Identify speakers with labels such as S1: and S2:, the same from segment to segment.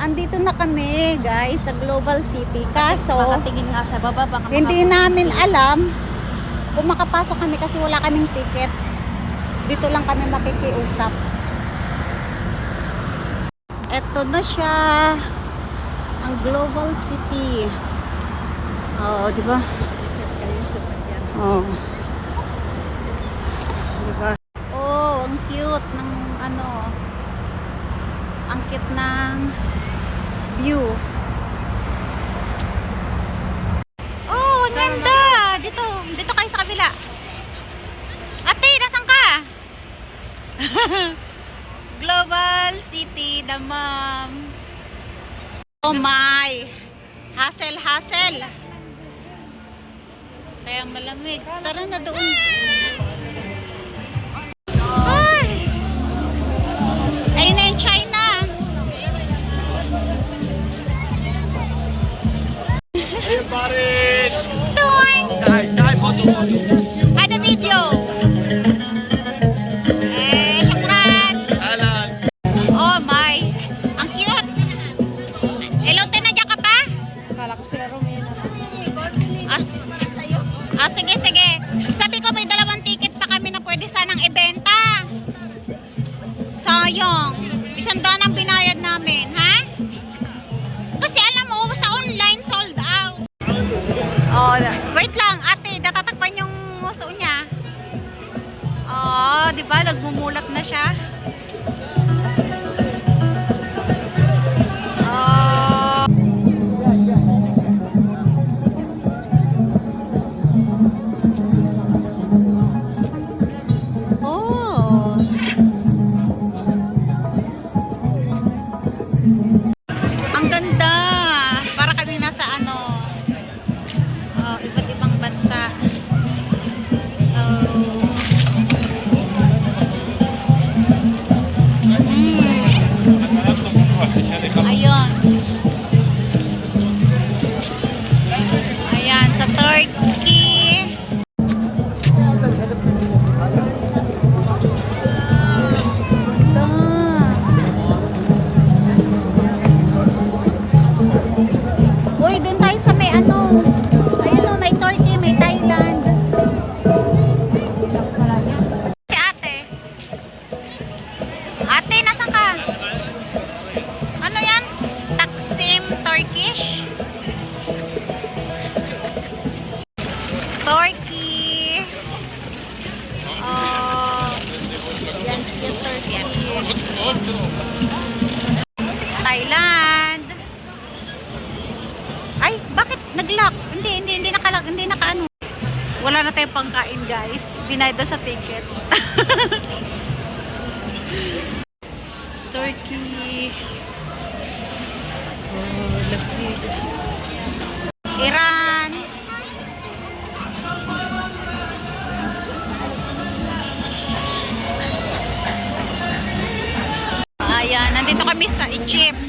S1: andito na kami guys sa Global City. Kaso,
S2: Makatingin nga sa baba. Baka
S1: hindi namin alam kung makapasok kami kasi wala kaming ticket. Dito lang kami makikiusap. Eto na siya. Ang Global City. Oo, di ba? Oo. Di ba? Oh, ang cute ng ano. Ang cute ng view. Oh, ang ganda. Dito kayo sa kabila. Ate, nasan ka? Global City, Damam. Oh my. Hassle. Kaya malamig. Tara na doon. Ay! Ayun na yung China. Doing! Ada video. Syukuran. Oh my. Ang cute. Elote na dyan ka pa?
S2: Kala ko sila Romeo.
S1: Sige. Sabi ko may 2 ticket pa kami na pwede sanang ibenta. Sayang. 100 ang binayad namin, ha? Kasi alam mo, sa online sold out. Oh, wait lang, ate, natatakpan yung muso niya. Oh, di ba? Nagmumulat na siya. Ang ganda. Para kami nasa iba't ibang bansa. Ayun. Ayan, sa Turkey. Uy, doon tayo sa may ayun o, may Turkey, may Thailand. Si ate. Ate, nasan ka? Ano yan? Taksim Turkish? Turkey. Oh. Yan si Turkey. Thailand. Ay, bakit nag-lock? Hindi naka-lock, hindi naka-ano. Wala na tayong pangkain, guys. Binayad daw sa ticket. Turkey. Oh, lapid. Iran. Ayan, nandito kami sa Egypt.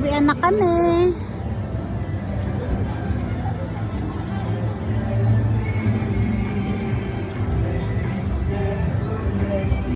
S1: Uwian na kami.